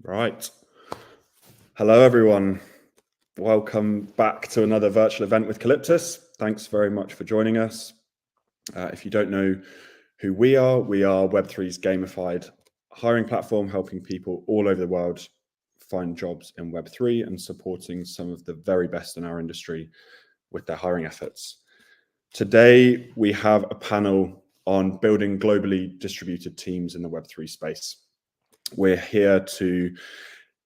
Right. Hello, everyone. Welcome back to another virtual event with Calyptus. Thanks very much for joining us. If you don't know who we are Web3's gamified hiring platform, helping people all over the world find jobs in Web3 and supporting some of the very best in our industry with their hiring efforts. Today, we have a panel on building globally distributed teams in the Web3 space. We're here to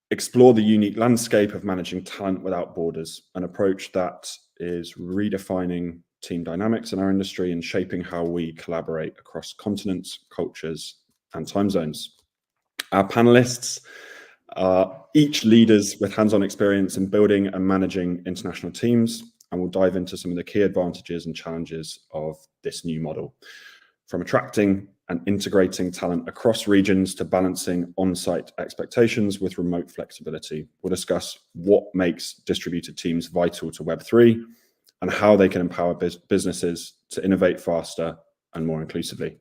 explore the unique landscape of managing talent without borders, an approach that is redefining team dynamics in our industry and shaping how we collaborate across continents, cultures, and time zones. Our panelists are each leaders with hands-on experience in building and managing international teams, and we'll dive into some of the key advantages and challenges of this new model, from attracting and integrating talent across regions to balancing on-site expectations with remote flexibility. We'll discuss what makes distributed teams vital to Web3 and how they can empower businesses to innovate faster and more inclusively.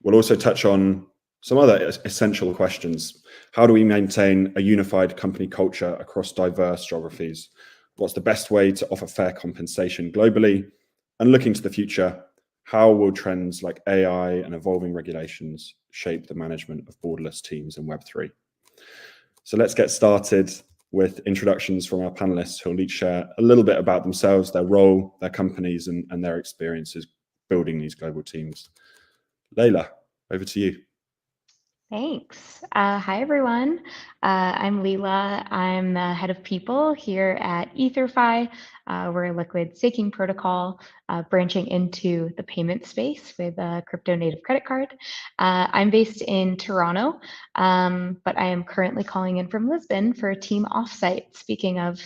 We'll also touch on some other essential questions. How do we maintain a unified company culture across diverse geographies? What's the best way to offer fair compensation globally? And looking to the future, how will trends like AI and evolving regulations shape the management of borderless teams in Web3? So let's get started with introductions from our panelists who will each share a little bit about themselves, their role, their companies, and their experiences building these global teams. Leila, over to you. Thanks. Hi, everyone. I'm Leila. I'm the head of people here at Ether.Fi. We're a liquid staking protocol branching into the payment space with a crypto native credit card. I'm based in Toronto, but I am currently calling in from Lisbon for a team offsite, speaking of,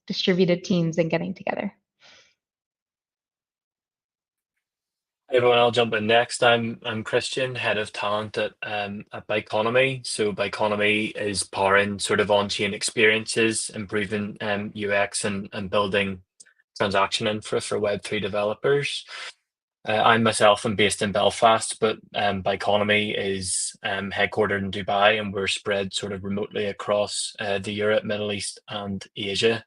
distributed teams and getting together. Hey everyone, I'll jump in next. I'm Christian, head of talent at Biconomy. So Biconomy is powering sort of on-chain experiences, improving UX and building transaction infra for Web3 developers. I myself am based in Belfast, but Biconomy is headquartered in Dubai, and we're spread sort of remotely across the Europe, Middle East, and Asia.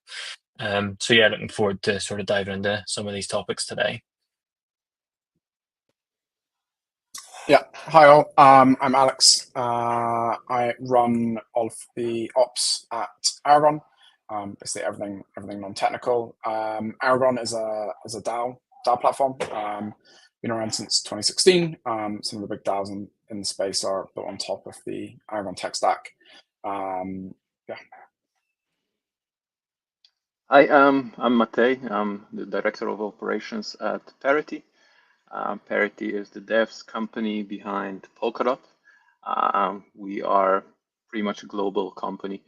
So yeah, looking forward to sort of diving into some of these topics today. Yeah, hi all. I'm Alex. I run all of the ops at Aragon. Basically everything non-technical. Aragon is a DAO platform. Been around since 2016. Some of the big DAOs in the space are built on top of the Aragon tech stack. Yeah. Hi, I'm Matej. I'm the director of operations at Parity. Parity is the devs company behind Polkadot. We are pretty much a global company.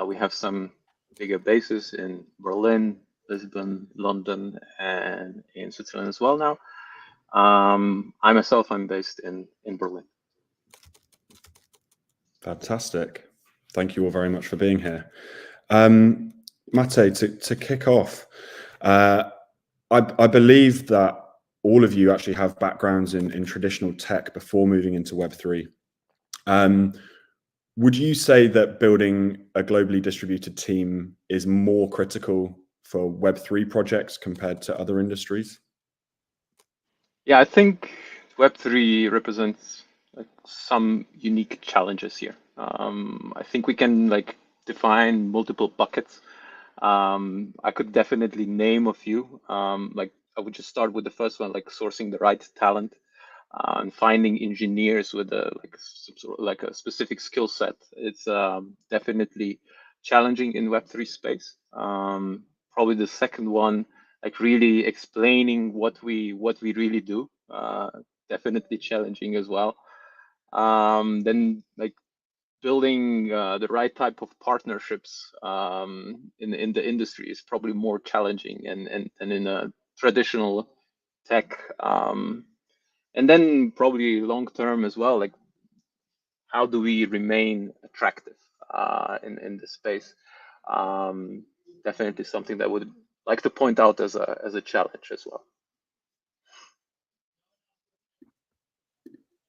We have some bigger bases in Berlin, Lisbon, London, and in Switzerland as well now. I'm based in Berlin. Fantastic. Thank you all very much for being here. Matej, to kick off, I believe that all of you actually have backgrounds in traditional tech before moving into Web3. Would you say that building a globally distributed team is more critical for Web3 projects compared to other industries? Yeah, I think Web3 represents some unique challenges here. I think we can define multiple buckets. I could definitely name a few. I would just start with the first one, sourcing the right talent and finding engineers with a specific skill set. It's definitely challenging in Web3 space. Probably the second one, really explaining what we really do. Definitely challenging as well. Then building the right type of partnerships in the industry is probably more challenging and in a traditional tech. And then probably long term as well, how do we remain attractive in this space? Definitely something that I would like to point out as a challenge as well.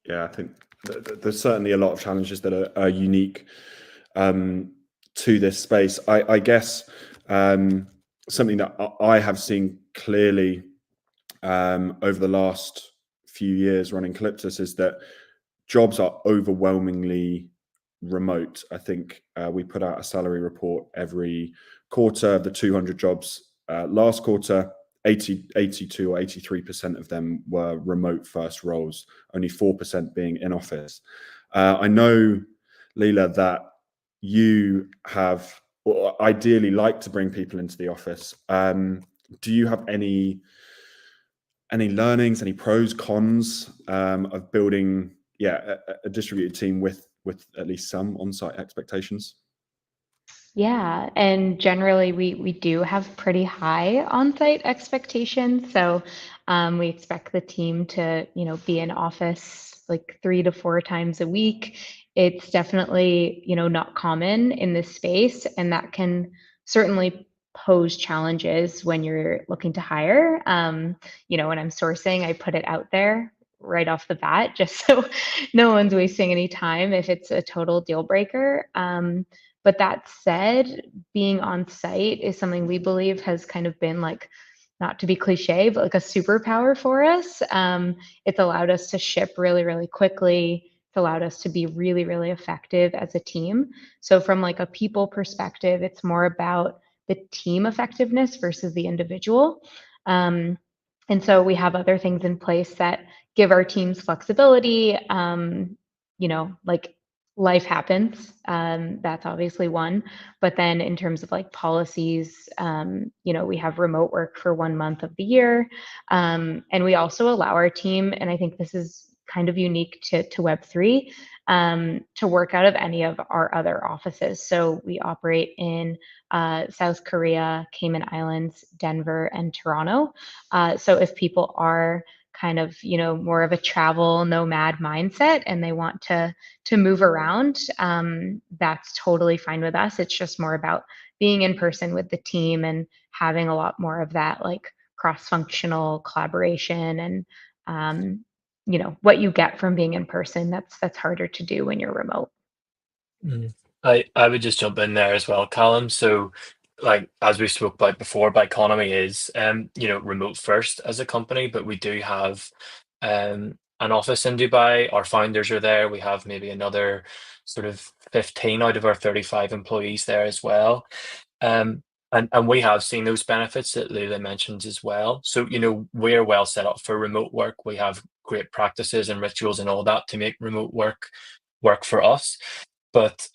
Yeah, I think there's certainly a lot of challenges that are unique to this space. I guess something that I have seen clearly over the last few years running Calyptus is that jobs are overwhelmingly remote. I think we put out a salary report every quarter. The 200 jobs last quarter, 82 or 83% of them were remote first roles, only 4% being in office. I know, Leila, that you have ideally like to bring people into the office. Do you have any learnings, any pros, cons of building a distributed team with at least some on-site expectations? Yeah, and generally we do have pretty high on-site expectations. So we expect the team to, be in office like 3 to 4 times a week. It's definitely, not common in this space, and that can certainly pose challenges when you're looking to hire. When I'm sourcing, I put it out there right off the bat, just so no one's wasting any time if it's a total deal breaker. But that said, being on site is something we believe has kind of been like, not to be cliche, but like a superpower for us. It's allowed us to ship really, really quickly. It's allowed us to be really, really effective as a team. So from like a people perspective, it's more about the team effectiveness versus the individual. And so we have other things in place that give our teams flexibility. Like life happens. That's obviously one. But then in terms of like policies, we have remote work for 1 month of the year. And we also allow our team, and I think this is kind of unique to Web3, to work out of any of our other offices. So we operate in South Korea, Cayman Islands, Denver, and Toronto. So if people are kind of, more of a travel nomad mindset and they want to move around, that's totally fine with us. It's just more about being in person with the team and having a lot more of that like cross-functional collaboration and what you get from being in person. That's harder to do when you're remote. I would just jump in there as well, Callum. So, like as we spoke about before, Biconomy is remote first as a company, but we do have an office in Dubai. Our founders are there. We have maybe another sort of 15 out of our 35 employees there as well. And we have seen those benefits that Leila mentions as well. So, we're well set up for remote work. We have great practices and rituals and all that to make remote work for us. But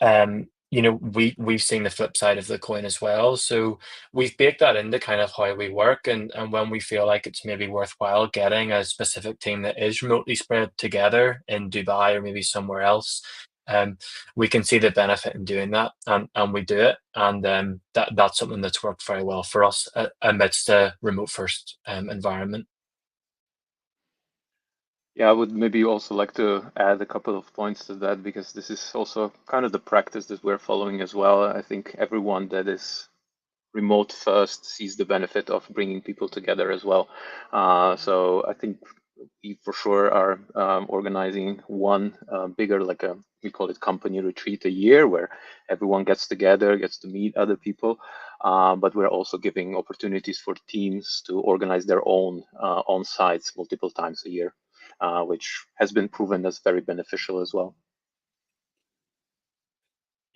we've seen the flip side of the coin as well. So we've baked that into kind of how we work, and when we feel like it's maybe worthwhile getting a specific team that is remotely spread together in Dubai or maybe somewhere else, we can see the benefit in doing that, and we do it, and that's something that's worked very well for us amidst a remote first environment. Yeah, I would maybe also like to add a couple of points to that, because this is also kind of the practice that we're following as well. I think everyone that is remote first sees the benefit of bringing people together as well. So I think we for sure are organizing one bigger, like we call it company retreat a year, where everyone gets together, gets to meet other people. But we're also giving opportunities for teams to organize their own on-sites multiple times a year. Which has been proven as very beneficial as well.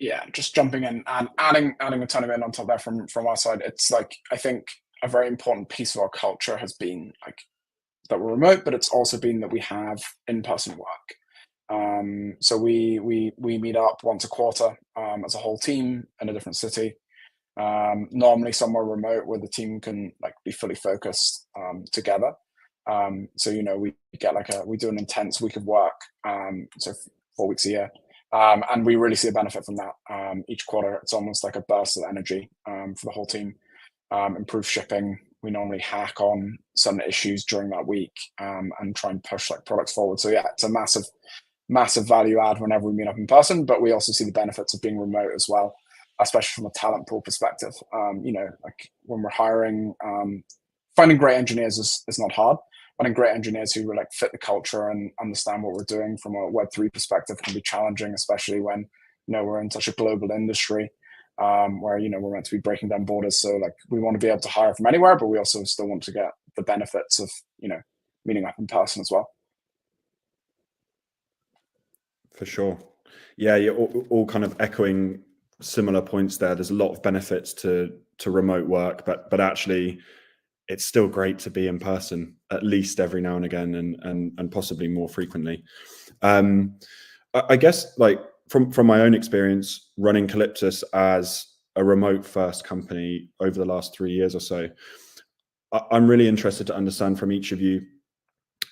Yeah, just jumping in and adding a ton of in on top there from our side. It's like, I think a very important piece of our culture has been like that we're remote, but it's also been that we have in-person work. So we meet up once a quarter as a whole team in a different city. Normally somewhere remote where the team can like be fully focused together. So we do an intense week of work, so 4 weeks a year, and we really see a benefit from that. Each quarter, it's almost like a burst of energy for the whole team. Improve shipping. We normally hack on some issues during that week and try and push like products forward. So yeah, it's a massive value add whenever we meet up in person. But we also see the benefits of being remote as well, especially from a talent pool perspective. Like when we're hiring, finding great engineers is not hard. Finding great engineers who like fit the culture and understand what we're doing from a Web3 perspective can be challenging, especially when we're in such a global industry where, we're meant to be breaking down borders. So like we want to be able to hire from anywhere, but we also still want to get the benefits of, meeting up in person as well. For sure. Yeah, you're all kind of echoing similar points there. There's a lot of benefits to remote work, but actually it's still great to be in person at least every now and again, and possibly more frequently. I guess like from my own experience running Calyptus as a remote first company over the last 3 years or so, I'm really interested to understand from each of you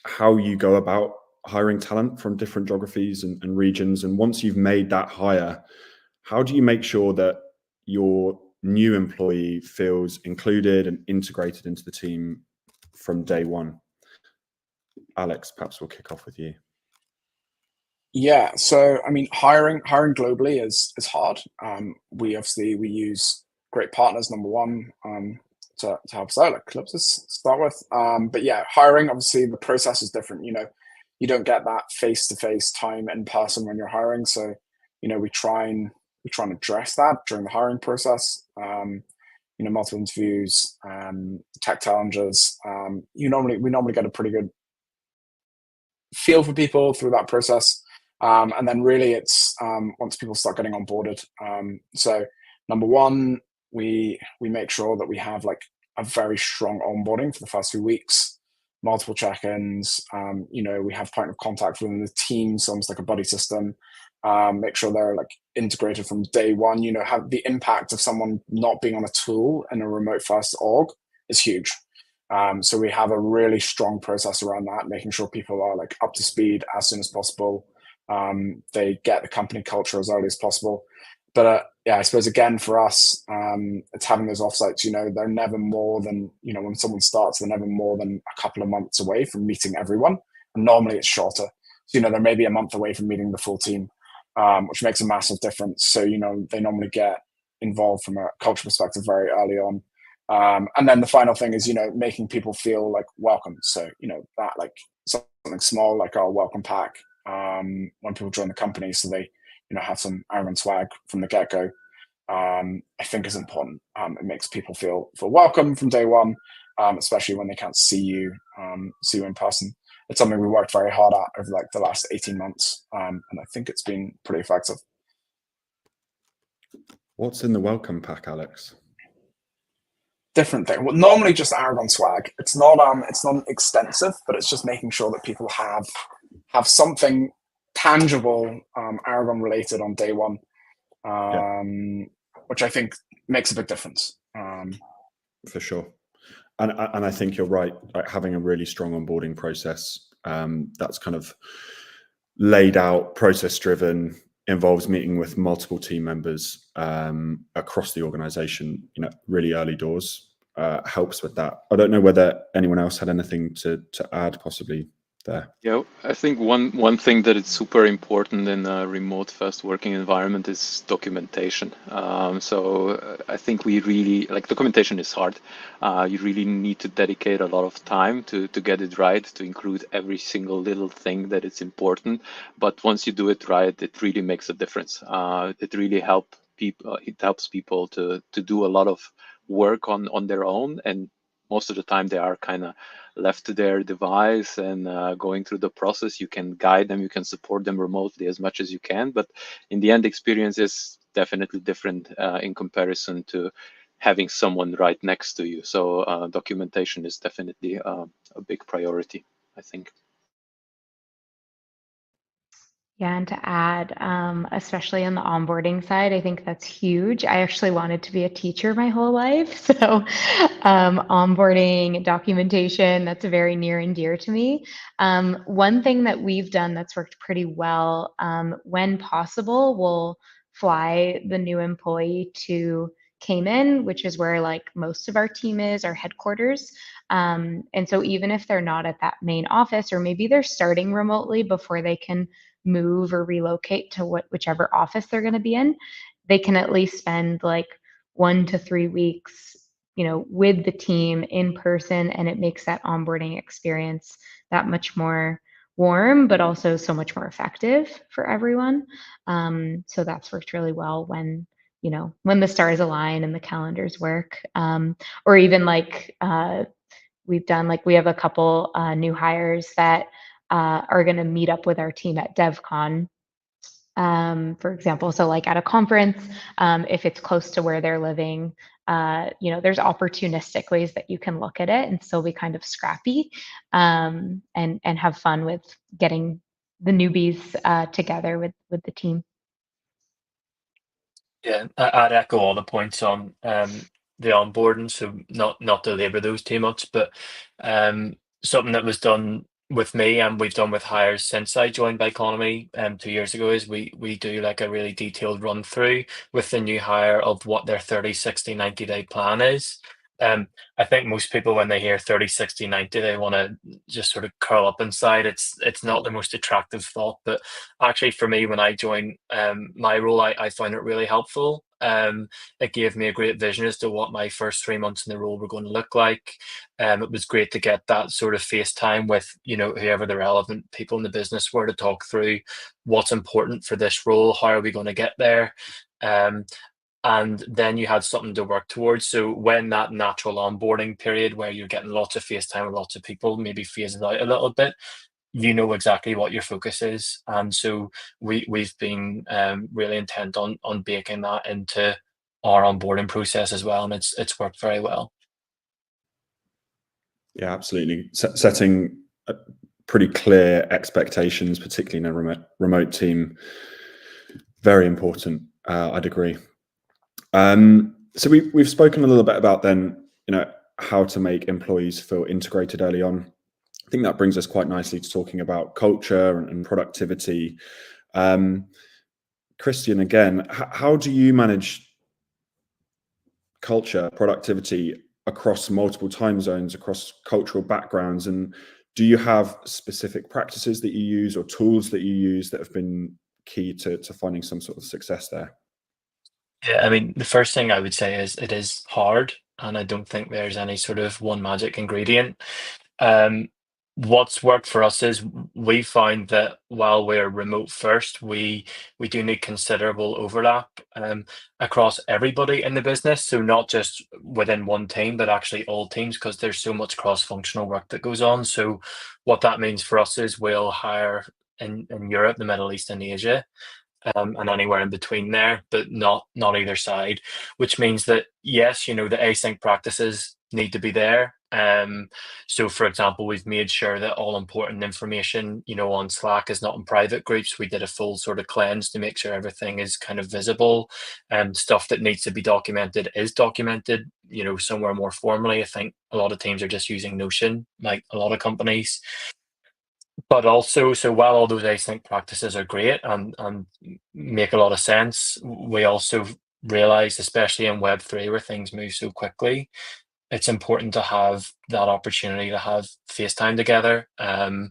how you go about hiring talent from different geographies and regions. And once you've made that hire, how do you make sure that your new employee feels included and integrated into the team from day one? Alex, perhaps we'll kick off with you. Yeah, so I mean, hiring globally is hard. We use great partners, number one, to help us out, like Calyptus to start with. But yeah, hiring, obviously the process is different. You don't get that face-to-face time in person when you're hiring. So, we try and address that during the hiring process. Multiple interviews, tech challenges. We normally get a pretty good feel for people through that process. And then really it's once people start getting onboarded. So number one, we make sure that we have like a very strong onboarding for the first few weeks, multiple check-ins. We have point of contact within the team, so almost like a buddy system. Make sure they're like integrated from day one. Have the impact of someone not being on a tool in a remote first org is huge. So we have a really strong process around that, making sure people are like up to speed as soon as possible. They get the company culture as early as possible. But I suppose again for us, it's having those offsites. They're never more than, when someone starts, they're never more than a couple of months away from meeting everyone. And normally it's shorter. So, they're maybe a month away from meeting the full team, which makes a massive difference. So, they normally get involved from a culture perspective very early on. And then the final thing is, making people feel like welcome. So, that like something small like our welcome pack when people join the company, so they, have some Aragon swag from the get-go, I think is important. It makes people feel welcome from day one, especially when they can't see you in person. It's something we worked very hard at over like the last 18 months, and I think it's been pretty effective. What's in the welcome pack, Alex? Different thing. Well, normally just Aragon swag. It's not extensive, but it's just making sure that people have something tangible, Aragon related on day one, which I think makes a big difference. For sure. And I think you're right, like having a really strong onboarding process that's kind of laid out, process driven, involves meeting with multiple team members across the organization, really early doors, helps with that. I don't know whether anyone else had anything to add possibly there. Yeah, I think one thing that is super important in a remote first working environment is documentation. So I think we really, like, documentation is hard. You really need to dedicate a lot of time to get it right, to include every single little thing that is important. But once you do it right, it really makes a difference. It really helps people to do a lot of work on their own, and most of the time they are kind of left to their device and going through the process. You can guide them, you can support them remotely as much as you can, but in the end, experience is definitely different in comparison to having someone right next to you. So documentation is definitely a big priority, I think. Yeah, and to add, especially on the onboarding side, I think that's huge. I actually wanted to be a teacher my whole life. So onboarding, documentation, that's very near and dear to me. One thing that we've done that's worked pretty well, when possible, we'll fly the new employee to Cayman, which is where like most of our team is, our headquarters. And so even if they're not at that main office, or maybe they're starting remotely before they can move or relocate to whichever office they're going to be in, they can at least spend like 1 to 3 weeks, with the team in person, and it makes that onboarding experience that much more warm, but also so much more effective for everyone. So that's worked really well when, you know, when the stars align and the calendars work. Or even like we've done, like we have a couple new hires that are going to meet up with our team at DevCon, for example. So like at a conference, if it's close to where they're living, you know, there's opportunistic ways that you can look at it and still be kind of scrappy, and have fun with getting the newbies together with the team. Yeah, I'd echo all the points on the onboarding, so not to labour those too much, but something that was done with me and we've done with hires since I joined Biconomy 2 years ago is we do like a really detailed run through with the new hire of what their 30, 60, 90-day plan is. I think most people, when they hear 30, 60, 90, they want to just sort of curl up inside. It's not the most attractive thought, but actually for me, when I joined my role, I found it really helpful. It gave me a great vision as to what my first 3 months in the role were going to look like. It was great to get that sort of face time with, you know, whoever the relevant people in the business were, to talk through what's important for this role, how are we going to get there. And then you had something to work towards. So when that natural onboarding period where you're getting lots of face time with lots of people maybe phases out a little bit, you know exactly what your focus is. And so we've been really intent on baking that into our onboarding process as well, and it's worked very well. Yeah, absolutely. Setting pretty clear expectations, particularly in a remote team, very important. I'd agree. So we've spoken a little bit about then, you know, how to make employees feel integrated early on. I think that brings us quite nicely to talking about culture and productivity. Christian, again, how do you manage culture, productivity across multiple time zones, across cultural backgrounds? And do you have specific practices that you use or tools that you use that have been key to finding some sort of success there? Yeah, I mean, the first thing I would say is it is hard, and I don't think there's any sort of one magic ingredient. Um, what's worked for us is we find that while we're remote first, we do need considerable overlap across everybody in the business. So not just within one team, but actually all teams, because there's so much cross-functional work that goes on. So what that means for us is we'll hire in Europe, the Middle East, and Asia. And anywhere in between there, but not either side, which means that yes, you know, the async practices need to be there. So for example, we've made sure that all important information, you know, on Slack is not in private groups. We did a full sort of cleanse to make sure everything is kind of visible, and stuff that needs to be documented is documented, you know, somewhere more formally. I think a lot of teams are just using Notion, like a lot of companies. But also, so while all those async practices are great and make a lot of sense, we also realized, especially in Web3 where things move so quickly, it's important to have that opportunity to have face time together on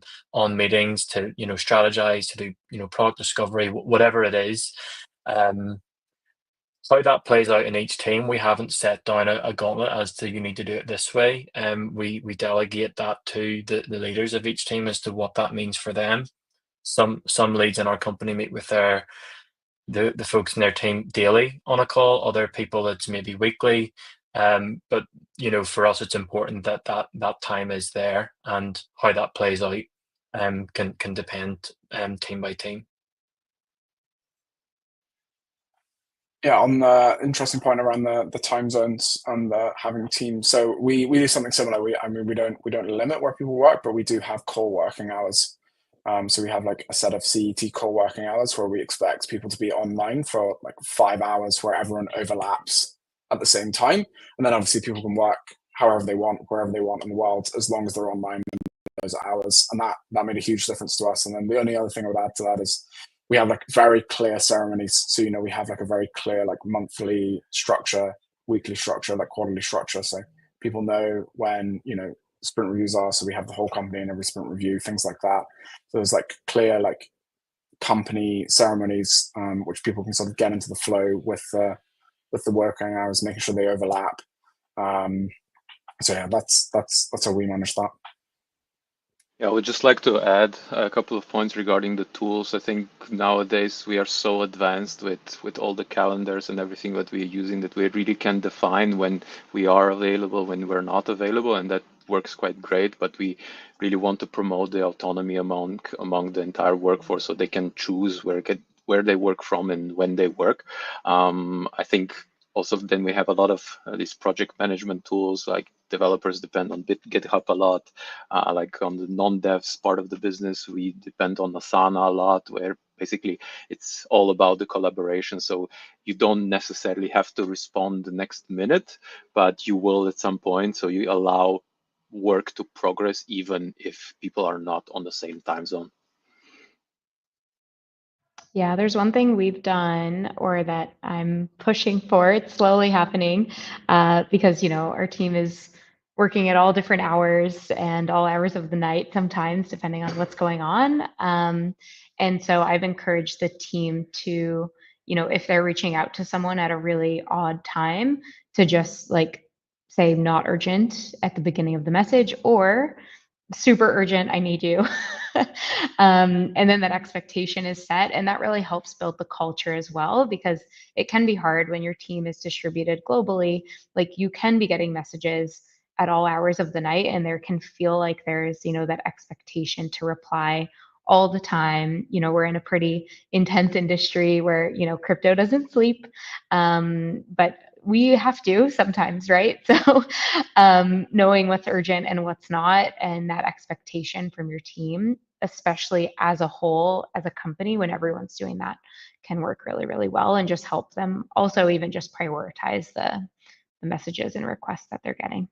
meetings, to, you know, strategize, to do, you know, product discovery, whatever it is. How that plays out in each team, we haven't set down a gauntlet as to you need to do it this way. We delegate that to the leaders of each team as to what that means for them. Some leads in our company meet with the folks in their team daily on a call. Other people it's maybe weekly. But you know, for us, it's important that that time is there, and how that plays out can depend team by team. Yeah, on the interesting point around the time zones and having teams. So we do something similar. We don't limit where people work, but we do have core working hours. So we have like a set of CET core working hours where we expect people to be online for like 5 hours, where everyone overlaps at the same time. And then obviously people can work however they want, wherever they want in the world, as long as they're online in those hours. And that made a huge difference to us. And then the only other thing I would add to that is we have like very clear ceremonies. So, you know, we have like a very clear like monthly structure, weekly structure, like quarterly structure. So people know when, you know, sprint reviews are. So we have the whole company in every sprint review, things like that. So there's like clear like company ceremonies, which people can sort of get into the flow with the working hours, making sure they overlap. So yeah, that's how we manage that. Yeah, I would just like to add a couple of points regarding the tools. I think nowadays we are so advanced with all the calendars and everything that we're using that we really can define when we are available, when we're not available, and that works quite great. But we really want to promote the autonomy among the entire workforce so they can choose where they work from and when they work. I think also then we have a lot of these project management tools, like developers depend on GitHub a lot. Like on the non-devs part of the business, we depend on Asana a lot, where basically it's all about the collaboration. So you don't necessarily have to respond the next minute, but you will at some point. So you allow work to progress even if people are not on the same time zone. Yeah, there's one thing we've done or that I'm pushing for. It's slowly happening because, you know, our team is working at all different hours and all hours of the night sometimes, depending on what's going on. And so I've encouraged the team to, you know, if they're reaching out to someone at a really odd time, to just like say not urgent at the beginning of the message or super urgent, I need you. And then that expectation is set. And that really helps build the culture as well, because it can be hard when your team is distributed globally. Like you can be getting messages at all hours of the night, and there can feel like there's, you know, that expectation to reply all the time. You know, we're in a pretty intense industry where, you know, crypto doesn't sleep. But we have to sometimes, right? So knowing what's urgent and what's not, and that expectation from your team, especially as a whole, as a company, when everyone's doing that, can work really, really well and just help them also even just prioritize the messages and requests that they're getting.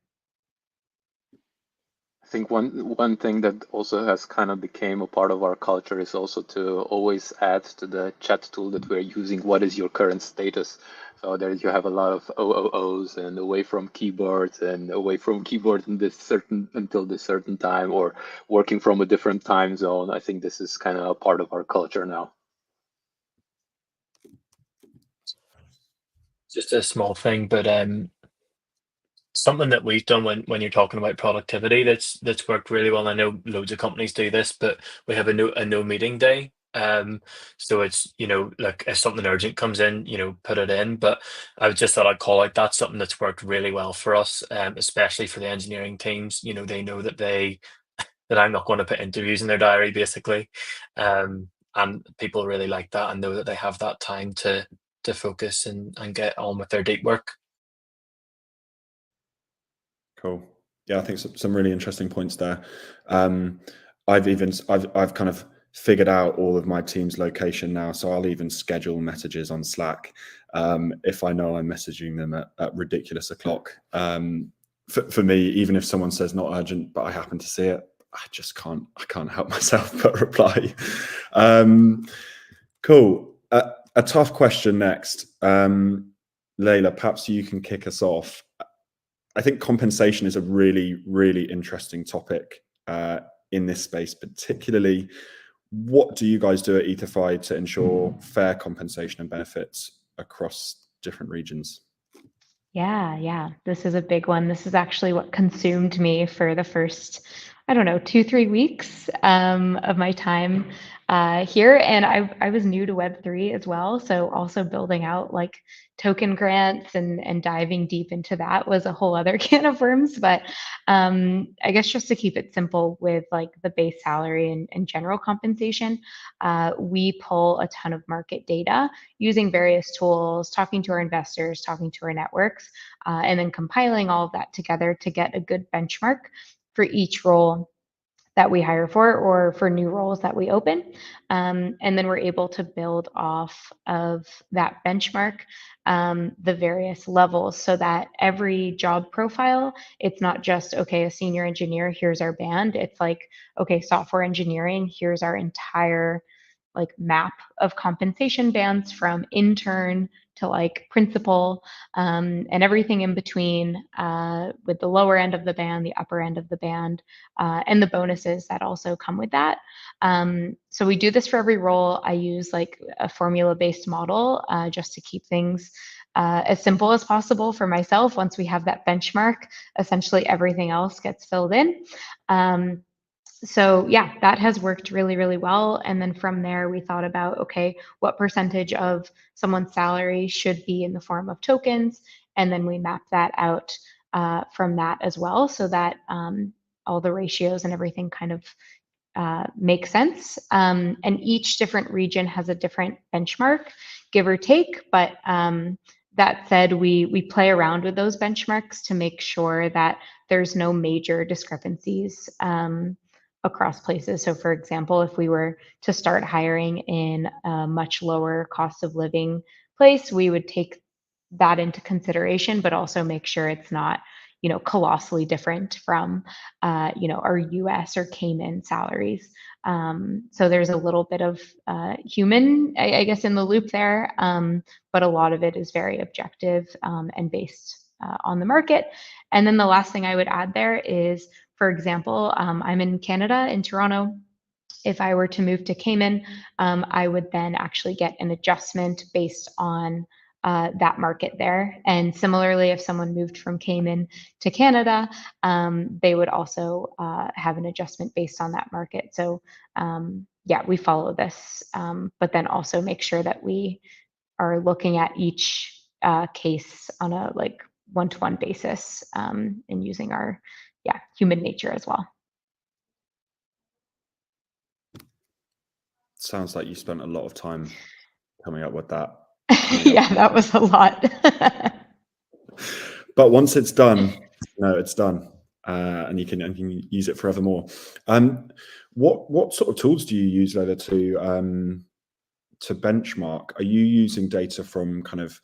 I think one thing that also has kind of became a part of our culture is also to always add to the chat tool that we're using, what is your current status? So there you have a lot of OOOs and away from keyboards and away from keyboard until this certain time, or working from a different time zone. I think this is kind of a part of our culture now. Just a small thing, but something that we've done when you're talking about productivity that's worked really well. I know loads of companies do this, but we have a no meeting day. So it's, you know, like if something urgent comes in, you know, put it in. But I just thought I'd call out that's something that's worked really well for us, especially for the engineering teams. You know, they know that I'm not going to put interviews in their diary, basically. And people really like that and know that they have that time to focus and get on with their deep work. Cool. Yeah, I think some really interesting points there. I've kind of figured out all of my team's location now, so I'll even schedule messages on Slack if I know I'm messaging them at ridiculous o'clock. For me, even if someone says not urgent, but I happen to see it, I can't help myself but reply. Cool. A tough question next. Leila, perhaps you can kick us off. I think compensation is a really, really interesting topic in this space, particularly what do you guys do at Ether.Fi to ensure fair compensation and benefits across different regions? Yeah, this is a big one. This is actually what consumed me for the first, I don't know, 2-3 weeks of my time here. And I was new to Web3 as well. So also building out like token grants and diving deep into that was a whole other can of worms. But I guess just to keep it simple with like the base salary and general compensation, we pull a ton of market data using various tools, talking to our investors, talking to our networks, and then compiling all of that together to get a good benchmark for each role that we hire for or for new roles that we open. And then we're able to build off of that benchmark the various levels so that every job profile, it's not just, okay, a senior engineer, here's our band. It's like, okay, software engineering, here's our entire like map of compensation bands from intern to like principal and everything in between with the lower end of the band, the upper end of the band, and the bonuses that also come with that. So we do this for every role. I use like a formula-based model just to keep things as simple as possible for myself. Once we have that benchmark, essentially everything else gets filled in. So yeah, that has worked really, really well. And then from there, we thought about, okay, what percentage of someone's salary should be in the form of tokens? And then we map that out from that as well, so that all the ratios and everything kind of make sense. And each different region has a different benchmark, give or take. But that said, we play around with those benchmarks to make sure that there's no major discrepancies across places. So for example, if we were to start hiring in a much lower cost of living place, we would take that into consideration, but also make sure it's not, colossally different from, our US or Cayman salaries. So there's a little bit of human, I guess, in the loop there, but a lot of it is very objective and based on the market. And then the last thing I would add there is, for example, I'm in Canada, in Toronto. If I were to move to Cayman, I would then actually get an adjustment based on that market there. And similarly, if someone moved from Cayman to Canada, they would also have an adjustment based on that market. So yeah, we follow this, but then also make sure that we are looking at each case on a like one-to-one basis and using our human nature as well. Sounds like you spent a lot of time coming up with that. Yeah, that was a lot. But once it's done, it's done, and you can use it forevermore. What sort of tools do you use, Leila, to benchmark? Are you using data from kind of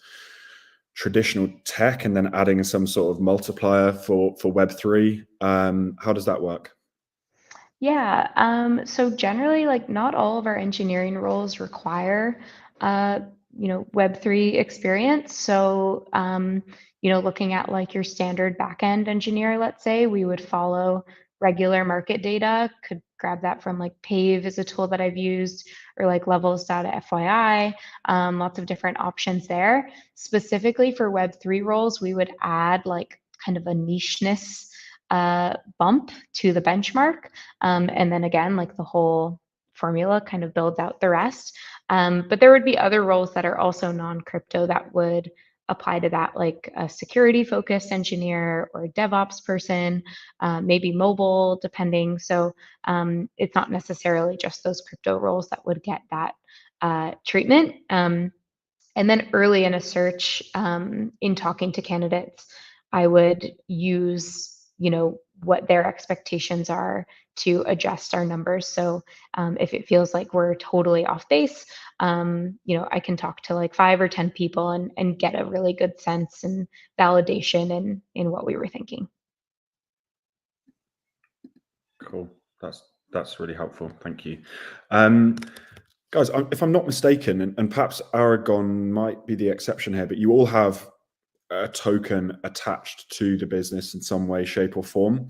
traditional tech and then adding some sort of multiplier for Web3? How does that work? Yeah, so generally, like not all of our engineering roles require, Web3 experience. So, looking at like your standard backend engineer, let's say, we would follow regular market data, could grab that from like Pave is a tool that I've used, or like Levels data FYI, lots of different options there. Specifically for Web3 roles, we would add like kind of a nicheness bump to the benchmark. And then again, like the whole formula kind of builds out the rest. But there would be other roles that are also non-crypto that would apply to that, like a security focused engineer or a DevOps person, maybe mobile, depending. So it's not necessarily just those crypto roles that would get that treatment. And then early in a search, in talking to candidates, I would use, what their expectations are to adjust our numbers. So if it feels like we're totally off base, I can talk to like 5 or 10 people and get a really good sense and validation in what we were thinking. Cool. That's really helpful. Thank you. Guys, if I'm not mistaken, and perhaps Aragon might be the exception here, but you all have a token attached to the business in some way, shape, or form.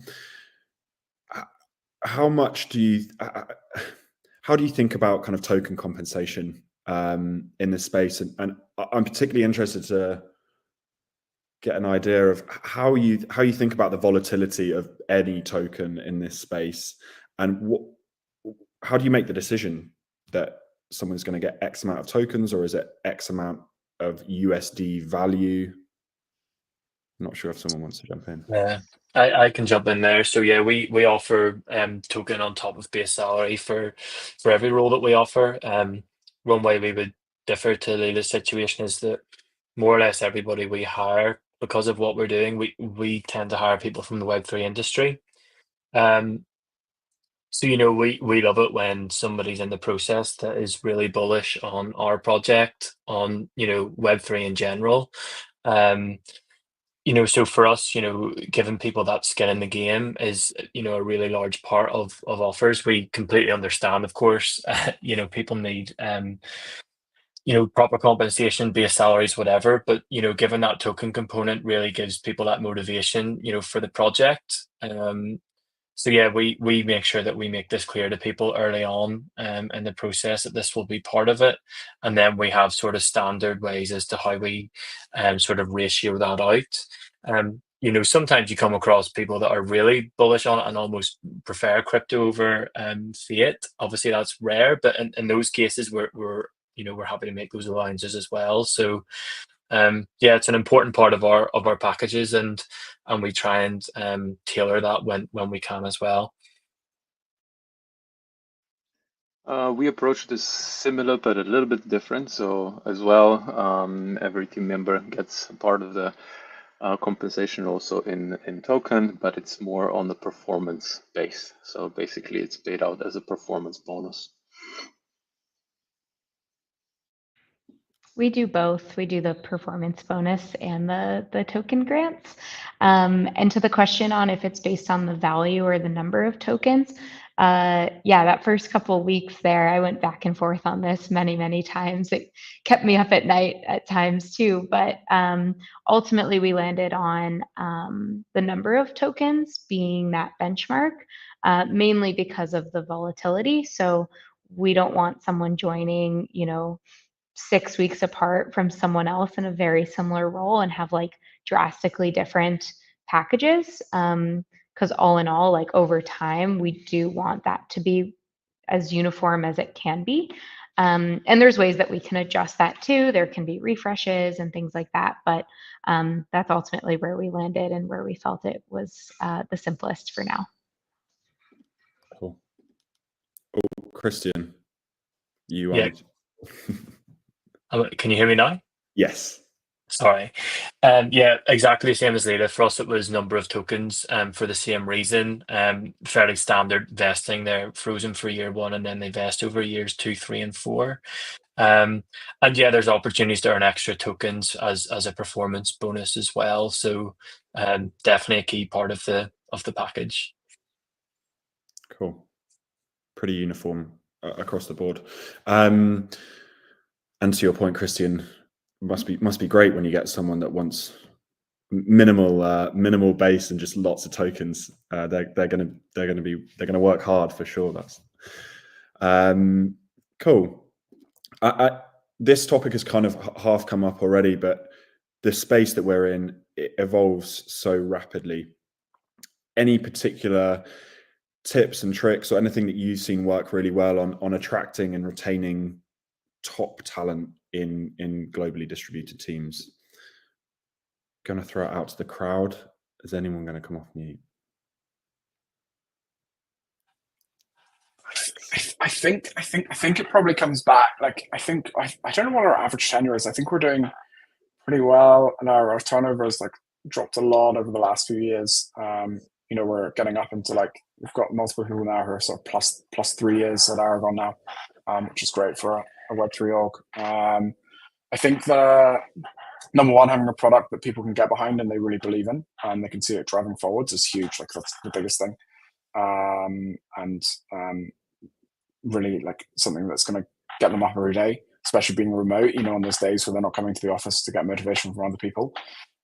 How much do you, how do you think about kind of token compensation in this space? And I'm particularly interested to get an idea of how you think about the volatility of any token in this space, and how do you make the decision that someone's going to get X amount of tokens, or is it X amount of USD value? I'm not sure if someone wants to jump in. Yeah, I can jump in there. So yeah, we offer token on top of base salary for every role that we offer. One way we would differ to Leila's situation is that more or less everybody we hire, because of what we're doing, we tend to hire people from the Web3 industry. So we love it when somebody's in the process that is really bullish on our project, on Web3 in general. So for us, giving people that skin in the game is, a really large part of offers. We completely understand, of course, people need, proper compensation, base salaries, whatever. But, given that token component really gives people that motivation, for the project. So yeah, we make sure that we make this clear to people early on in the process that this will be part of it. And then we have sort of standard ways as to how we sort of ratio that out. sometimes you come across people that are really bullish on it and almost prefer crypto over fiat. Obviously, that's rare, but in those cases, we're happy to make those alliances as well. So, it's an important part of our packages, and we try and tailor that when we can as well. We approach this similar but a little bit different. So as well, every team member gets a part of the compensation also in token, but it's more on the performance base. So basically, it's paid out as a performance bonus. We do both. We do the performance bonus and the token grants. And to the question on if it's based on the value or the number of tokens, that first couple of weeks there, I went back and forth on this many times. It kept me up at night at times too, but ultimately we landed on the number of tokens being that benchmark, mainly because of the volatility. So we don't want someone joining, 6 weeks apart from someone else in a very similar role and have like drastically different packages. Because all in all, like over time, we do want that to be as uniform as it can be. And there's ways that we can adjust that too. There can be refreshes and things like that, but that's ultimately where we landed and where we felt it was the simplest for now. Cool. Oh, Christian, you Yeah. Can you hear me now? Yes. Sorry. Exactly the same as Leila. For us, it was number of tokens for the same reason. Fairly standard vesting. They're frozen for year 1 and then they vest over years 2, 3, and 4. There's opportunities to earn extra tokens as a performance bonus as well. So definitely a key part of the package. Cool. Pretty uniform across the board. And to your point, Christian, must be great when you get someone that wants minimal base and just lots of tokens. They're gonna work hard for sure. That's cool. This topic has kind of half come up already, but the space that we're in, it evolves so rapidly. Any particular tips and tricks or anything that you've seen work really well on attracting and retaining top talent in globally distributed teams? Going to throw it out to the crowd. Is anyone going to come off mute? I think it probably comes back. Like I don't know what our average tenure is. I think we're doing pretty well, and our turnover has like dropped a lot over the last few years. We're getting up into like we've got multiple people now who are sort of plus 3 years at Aragon now, which is great for a Web3 org. I think the number one, having a product that people can get behind and they really believe in and they can see it driving forwards is huge. Like that's the biggest thing. Really like something that's going to get them up every day, especially being remote, on those days where they're not coming to the office to get motivation from other people.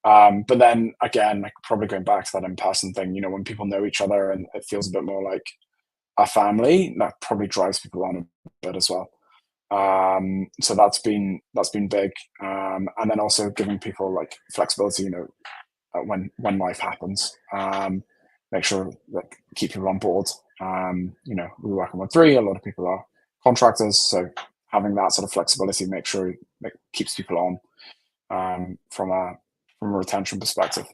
But then again, like probably going back to that in-person thing, when people know each other and it feels a bit more like a family, that probably drives people on a bit as well. So that's been big. And then also giving people like flexibility, when life happens, make sure that keep people on board. We work on Web3, a lot of people are contractors. So having that sort of flexibility, make sure it keeps people on, from a retention perspective.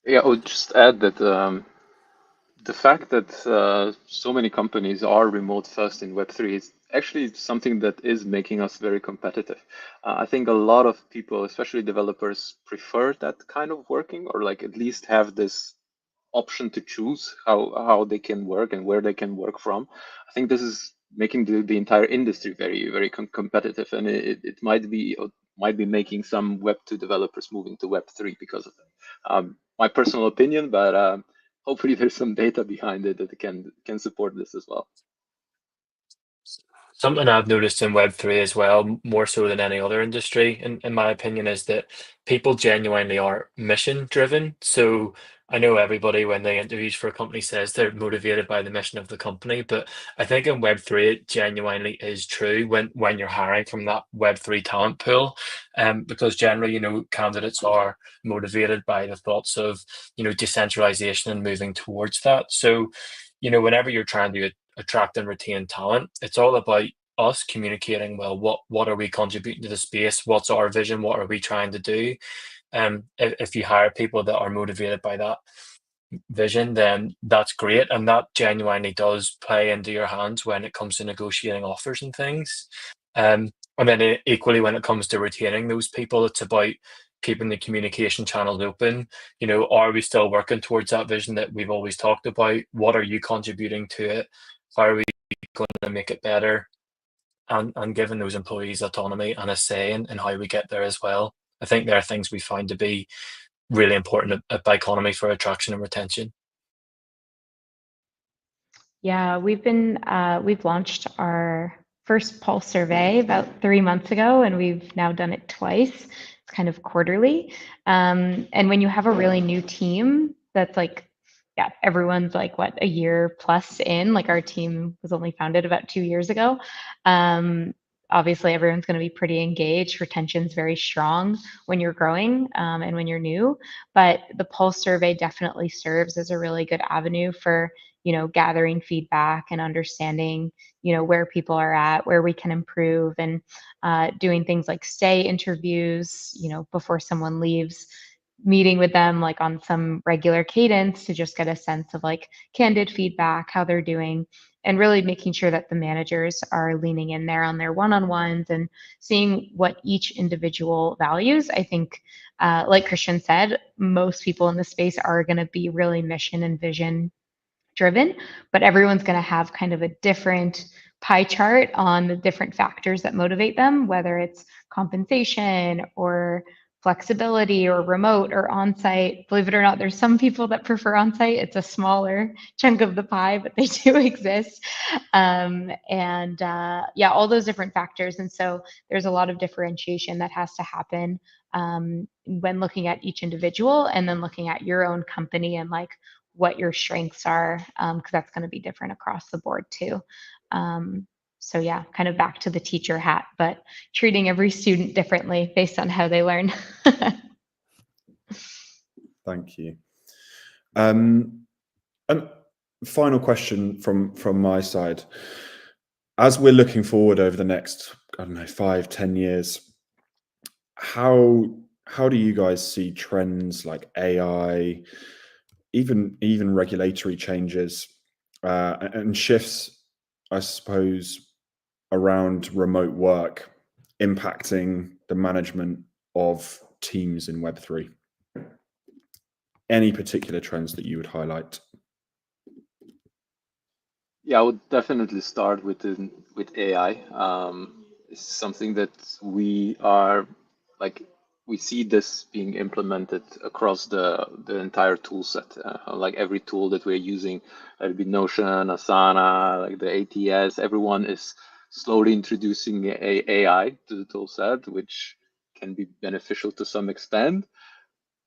Yeah, I would just add that the fact that so many companies are remote first in Web3 is actually something that is making us very competitive. I think a lot of people, especially developers, prefer that kind of working, or like at least have this option to choose how they can work and where they can work from. I think this is making the entire industry very, very competitive, and it might be making some Web2 developers moving to Web3 because of that. My personal opinion, but hopefully there's some data behind it that can support this as well. Something I've noticed in Web3 as well, more so than any other industry, in my opinion, is that people genuinely are mission driven. So I know everybody when they interviews for a company says they're motivated by the mission of the company, but I think in Web3 it genuinely is true when you're hiring from that Web3 talent pool, because generally, candidates are motivated by the thoughts of, decentralization and moving towards that. So, whenever you're trying to attract and retain talent, it's all about us communicating well. What are we contributing to the space? What's our vision? What are we trying to do? If you hire people that are motivated by that vision, then that's great, and that genuinely does play into your hands when it comes to negotiating offers and things. And then equally, when it comes to retaining those people, it's about keeping the communication channels open. Are we still working towards that vision that we've always talked about? What are you contributing to it? How are we going to make it better? And giving those employees autonomy and a say in how we get there as well. I think there are things we find to be really important at Biconomy for attraction and retention. Yeah, we've launched our first pulse survey about 3 months ago, and we've now done it twice. It's kind of quarterly. And when you have a really new team that's like, yeah, everyone's like a year plus in, like our team was only founded about 2 years ago. Obviously everyone's going to be pretty engaged. Retention's very strong when you're growing and when you're new, but the pulse survey definitely serves as a really good avenue for gathering feedback and understanding where people are at, where we can improve, and doing things like stay interviews before someone leaves, meeting with them like on some regular cadence to just get a sense of like candid feedback, how they're doing, and really making sure that the managers are leaning in there on their one-on-ones and seeing what each individual values. I think, like Christian said, most people in the space are going to be really mission and vision driven, but everyone's going to have kind of a different pie chart on the different factors that motivate them, whether it's compensation or flexibility or remote or on-site. Believe it or not, there's some people that prefer on-site. It's a smaller chunk of the pie, but they do exist. Yeah, all those different factors. And so there's a lot of differentiation that has to happen when looking at each individual, and then looking at your own company and like what your strengths are, because that's going to be different across the board too. So yeah, kind of back to the teacher hat, but treating every student differently based on how they learn. Thank you. And final question from my side. As we're looking forward over the next, 5-10 years, how do you guys see trends like AI, even regulatory changes, and shifts, I suppose, around remote work impacting the management of teams in Web3? Any particular trends that you would highlight? Yeah, I would definitely start with AI. It's something that we see this being implemented across the entire tool set. Like every tool that we're using, it'll be Notion, Asana, like the ATS, everyone is slowly introducing AI to the tool set, which can be beneficial to some extent.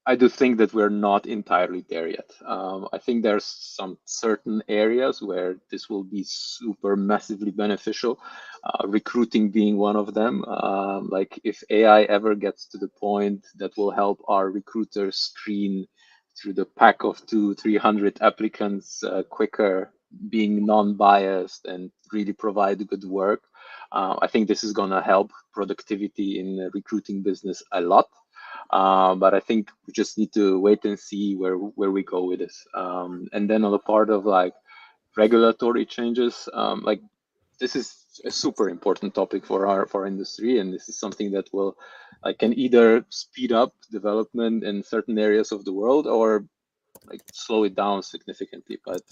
I do think that we're not entirely there yet. I think there's some certain areas where this will be super massively beneficial, recruiting being one of them. Like if AI ever gets to the point that will help our recruiters screen through the pack of 200-300 applicants quicker, being non-biased and really provide good work, I think this is going to help productivity in the recruiting business a lot. But I think we just need to wait and see where we go with this. And then on the part of like regulatory changes, like this is a super important topic for our industry, and this is something that will can either speed up development in certain areas of the world or like slow it down significantly. But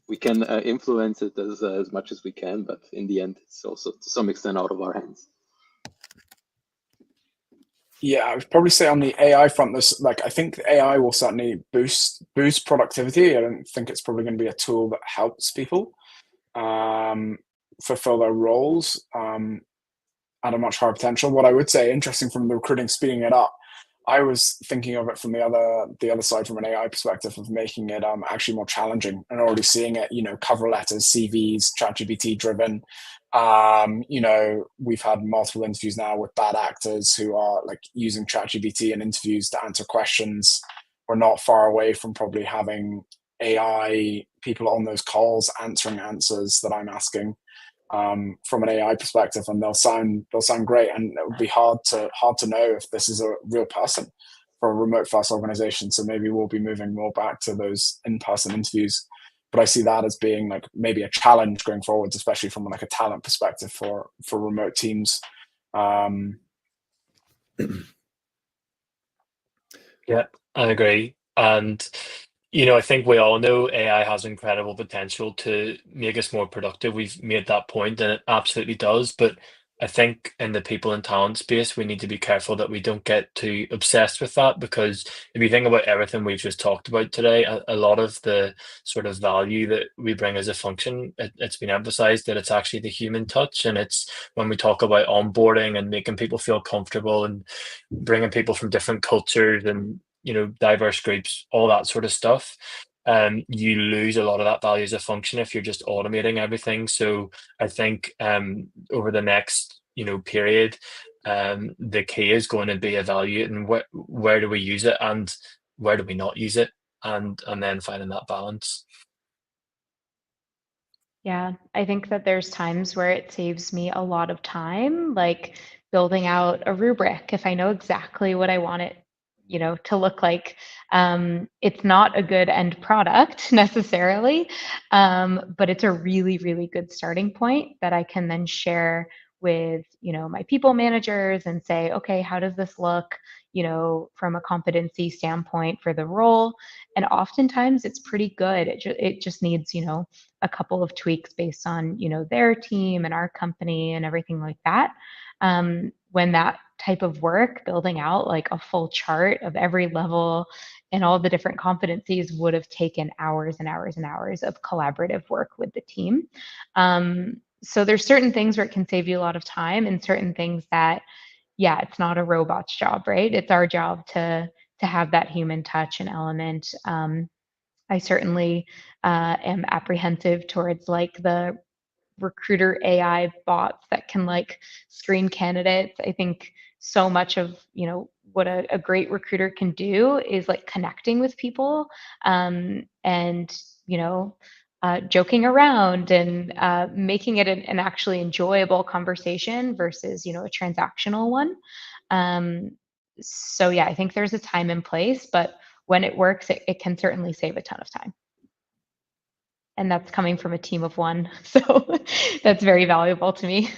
we can influence it as much as we can, but in the end, it's also to some extent out of our hands. Yeah, I would probably say on the AI front, I think the AI will certainly boost productivity. I don't think it's probably going to be a tool that helps people fulfill their roles at a much higher potential. What I would say, interesting from the recruiting, speeding it up, I was thinking of it from the other side, from an AI perspective, of making it actually more challenging, and already seeing it. Cover letters, CVs, ChatGPT driven. We've had multiple interviews now with bad actors who are like using ChatGPT in interviews to answer questions. We're not far away from probably having AI people on those calls answering answers that I'm asking from an AI perspective, and they'll sound great, and it would be hard to know if this is a real person for a remote first organization. So maybe we'll be moving more back to those in-person interviews. But I see that as being like maybe a challenge going forwards, especially from like a talent perspective for remote teams. Yeah, I agree. And I think we all know AI has incredible potential to make us more productive. We've made that point, and it absolutely does. But I think in the people and talent space, we need to be careful that we don't get too obsessed with that, because if you think about everything we've just talked about today, a lot of the sort of value that we bring as a function, it's been emphasized that it's actually the human touch, and it's when we talk about onboarding and making people feel comfortable and bringing people from different cultures and diverse groups, all that sort of stuff. You lose a lot of that value as a function if you're just automating everything. So I think over the next period, the key is going to be evaluating where do we use it and where do we not use it, and then finding that balance. Yeah, I think that there's times where it saves me a lot of time, like building out a rubric. If I know exactly what I want it, to look like, it's not a good end product necessarily, but it's a really, really good starting point that I can then share with, my people managers and say, okay, how does this look, from a competency standpoint for the role? And oftentimes it's pretty good. It just needs, a couple of tweaks based on their team and our company and everything like that. When that type of work, building out like a full chart of every level and all the different competencies, would have taken hours and hours and hours of collaborative work with the team. So there's certain things where it can save you a lot of time, and certain things that, yeah, it's not a robot's job, right? It's our job to have that human touch and element. I certainly am apprehensive towards like the recruiter AI bots that can like screen candidates. I think so much of what a great recruiter can do is like connecting with people, and joking around and making it an actually enjoyable conversation versus a transactional one. So yeah, I think there's a time and place, but when it works, it can certainly save a ton of time. And that's coming from a team of one. So that's very valuable to me.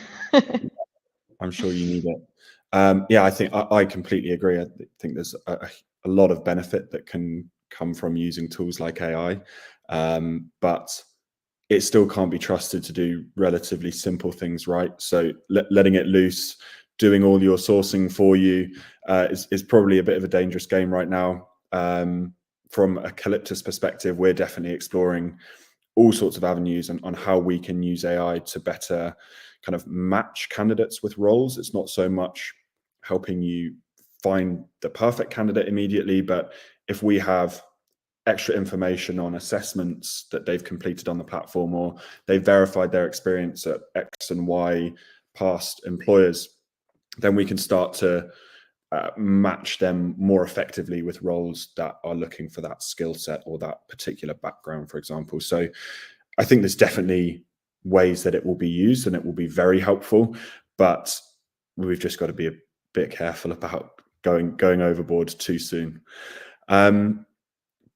I'm sure you need it. Yeah, I think I completely agree. I think there's a lot of benefit that can come from using tools like AI, but it still can't be trusted to do relatively simple things, right? So letting it loose, doing all your sourcing for you is probably a bit of a dangerous game right now. From a Calyptus perspective, we're definitely exploring all sorts of avenues on how we can use AI to better kind of match candidates with roles. It's not so much helping you find the perfect candidate immediately, but if we have extra information on assessments that they've completed on the platform, or they've verified their experience at X and Y past employers, then we can start to match them more effectively with roles that are looking for that skill set or that particular background, for example. So I think there's definitely ways that it will be used, and it will be very helpful, but we've just got to be a bit careful about going overboard too soon.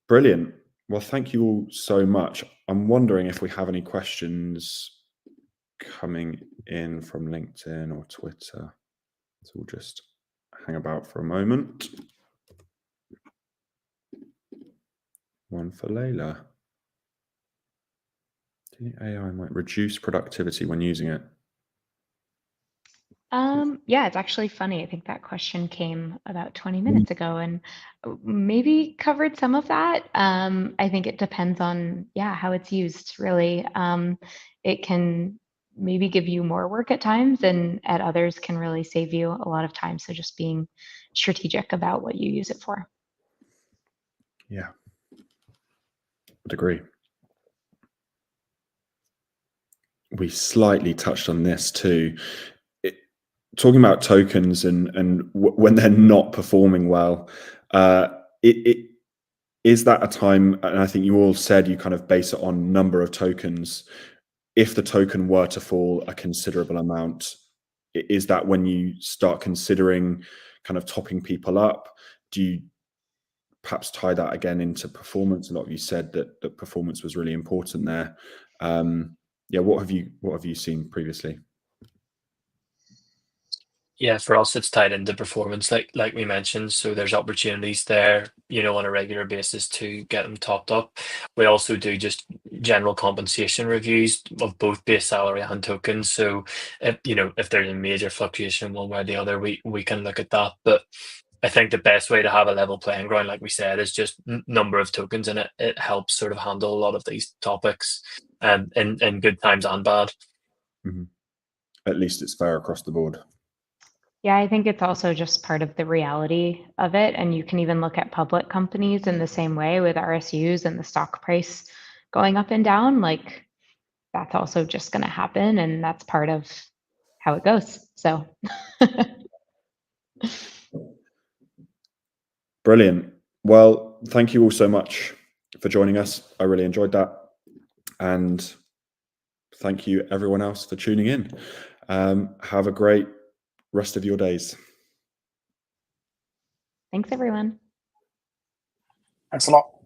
Brilliant. Well, thank you all so much. I'm wondering if we have any questions coming in from LinkedIn or Twitter. So we'll just hang about for a moment. One for Leila. Do you think AI might reduce productivity when using it? Yeah, it's actually funny. I think that question came about 20 minutes ago and maybe covered some of that. I think it depends on, how it's used, really. It can maybe give you more work at times, and at others can really save you a lot of time. So just being strategic about what you use it for. Yeah, I'd agree. We slightly touched on this too. Talking about tokens and when they're not performing well, is that a time, and I think you all said you kind of base it on number of tokens. If the token were to fall a considerable amount, is that when you start considering kind of topping people up? Do you perhaps tie that again into performance? A lot of you said that performance was really important there. Yeah, what have you seen previously? Yeah, for us, it's tied into performance, like we mentioned. So there's opportunities there, on a regular basis to get them topped up. We also do just general compensation reviews of both base salary and tokens. So if there's a major fluctuation one way or the other, we can look at that. But I think the best way to have a level playing ground, like we said, is just number of tokens, and it helps sort of handle a lot of these topics, in good times and bad. Mm-hmm. At least it's fair across the board. Yeah, I think it's also just part of the reality of it. And you can even look at public companies in the same way with RSUs and the stock price going up and down. Like, that's also just going to happen. And that's part of how it goes. So. Brilliant. Well, thank you all so much for joining us. I really enjoyed that. And thank you everyone else for tuning in. Have a great rest of your days. Thanks, everyone. Thanks a lot.